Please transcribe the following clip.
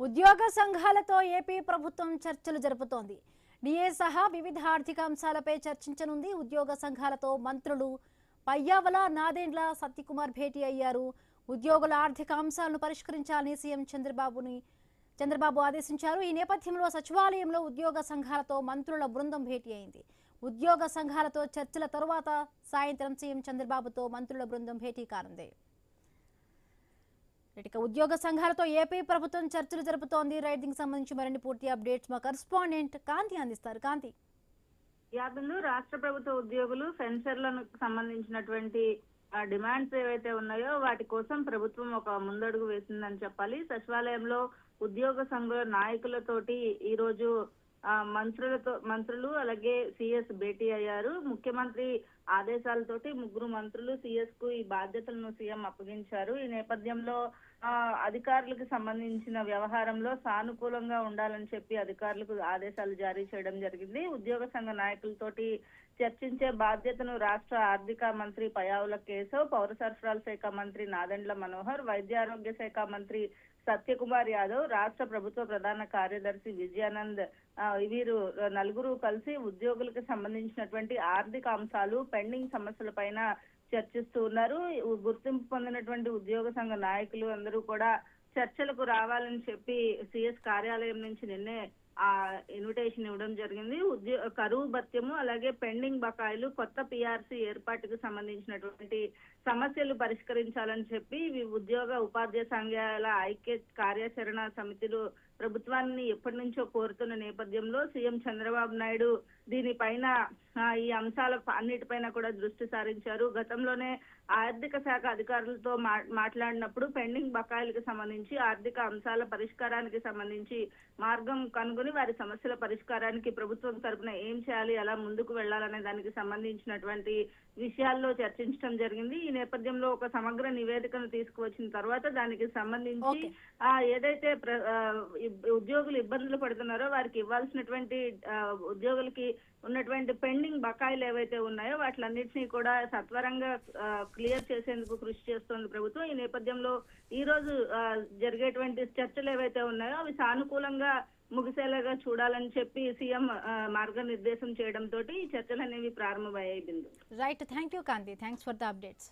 ఉద్యోగ సంఘాలతో ఏపీ ప్రభుత్వం చర్చలు జరుపుతోంది. డిఏ సహా వివిధ ఆర్థిక అంశాలపై చర్చించనుంది. ఉద్యోగ సంఘాలతో మంత్రులు పయ్యావల, నాదెండ్ల, సత్యకుమార్ భేటీ అయ్యారు. ఉద్యోగుల ఆర్థిక అంశాలను పరిష్కరించాలని సీఎం చంద్రబాబు ఆదేశించారు. ఈ నేపథ్యంలో సచివాలయంలో ఉద్యోగ సంఘాలతో మంత్రుల బృందం భేటీ అయింది. ఉద్యోగ సంఘాలతో చర్చల తరువాత సాయంత్రం సీఎం చంద్రబాబుతో మంత్రుల బృందం భేటీ కానుంది. ఉద్యోగ సంఘాలతో ఏపీ ప్రభుత్వం చర్చలు జరుపుతోంది. రైడింగ్ సంబంధించి మరిన్ని పూర్తి అప్డేట్స్ మా కరెస్పాండెంట్ కాంతి అందిస్తారు. కాంతి, యాభైలో రాష్ట్ర ప్రభుత్వ ఉద్యోగులు పెన్షన్లకు సంబంధించినటువంటి డిమాండ్స్ ఏవైతే ఉన్నాయో వాటి కోసం ప్రభుత్వం ఒక ముందడుగు వేసిందని చెప్పాలి. సచివాలయంలో ఉద్యోగ సంఘ నాయకులతోటి ఈ రోజు మంత్రులు అలాగే సిఎస్ భేటీ అయ్యారు. ముఖ్యమంత్రి ఆదేశాలతోటి ముగ్గురు మంత్రులు సిఎస్ కు ఈ బాధ్యతలను సీఎం అప్పగించారు. ఈ నేపథ్యంలో అధికారులకు సంబంధించిన వ్యవహారంలో సానుకూలంగా ఉండాలని చెప్పి అధికారులకు ఆదేశాలు జారీ చేయడం జరిగింది. ఉద్యోగ సంఘ నాయకులతోటి చర్చించే బాధ్యతను రాష్ట్ర ఆర్థిక మంత్రి పయ్యావుల కేశవ్, పౌర సరఫరాల శాఖ మంత్రి నాదెండ్ల మనోహర్, వైద్య ఆరోగ్య శాఖ మంత్రి సత్యకుమార్ యాదవ్, రాష్ట్ర ప్రభుత్వ ప్రధాన కార్యదర్శి విజయానంద్ వీరు నలుగురు కలిసి ఉద్యోగులకు సంబంధించినటువంటి ఆర్థిక అంశాలు, పెండింగ్ సమస్యల పైన చర్చిస్తూ ఉన్నారు. గుర్తింపు పొందినటువంటి ఉద్యోగ సంఘ నాయకులు అందరూ కూడా చర్చలకు రావాలని చెప్పి సిఎస్ కార్యాలయం నుంచి నిన్నే ఇన్విటేషన్ ఇవ్వడం జరిగింది. కరువు భత్యము అలాగే పెండింగ్ బకాయిలు, కొత్త పిఆర్సీ ఏర్పాటుకు సంబంధించినటువంటి సమస్యలు పరిష్కరించాలని చెప్పి ఉద్యోగ ఉపాధ్యాయ సంఘాల ఐక్య కార్యాచరణ సమితిలు ప్రభుత్వాన్ని ఎప్పటి నుంచో కోరుతున్న నేపథ్యంలో సీఎం చంద్రబాబు నాయుడు దీనిపైన ఈ అంశాల అన్నిటిపైన కూడా దృష్టి సారించారు. గతంలోనే ఆర్థిక శాఖ అధికారులతో మాట్లాడినప్పుడు పెండింగ్ బకాయిలకు సంబంధించి ఆర్థిక అంశాల పరిష్కారానికి సంబంధించి మార్గం కనుగొని వారి సమస్యల పరిష్కారానికి ప్రభుత్వం తరపున ఏం చేయాలి, ఎలా ముందుకు వెళ్లాలనే దానికి సంబంధించినటువంటి విషయాల్లో చర్చించడం జరిగింది. ఈ నేపథ్యంలో ఒక సమగ్ర నివేదికను తీసుకువచ్చిన తర్వాత దానికి సంబంధించి ఏదైతే ఉద్యోగులు ఇబ్బందులు పడుతున్నారో వారికి ఇవ్వాల్సినటువంటి ఉద్యోగులకి ఉన్నటువంటి పెండింగ్ బకాయిలు ఏవైతే ఉన్నాయో వాటిలన్నింటినీ కూడా సత్వరంగా క్లియర్ చేసేందుకు కృషి చేస్తోంది ప్రభుత్వం. ఈ నేపథ్యంలో ఈ రోజు జరిగేటువంటి చర్చలు ఏవైతే ఉన్నాయో అవి సానుకూలంగా ముగిసేలాగా చూడాలని చెప్పి సీఎం మార్గనిర్దేశం చేయడంతో ఈ చర్చలు అనేవి ప్రారంభమయ్యాయి. Right, thank you Kanthi, thanks for the updates.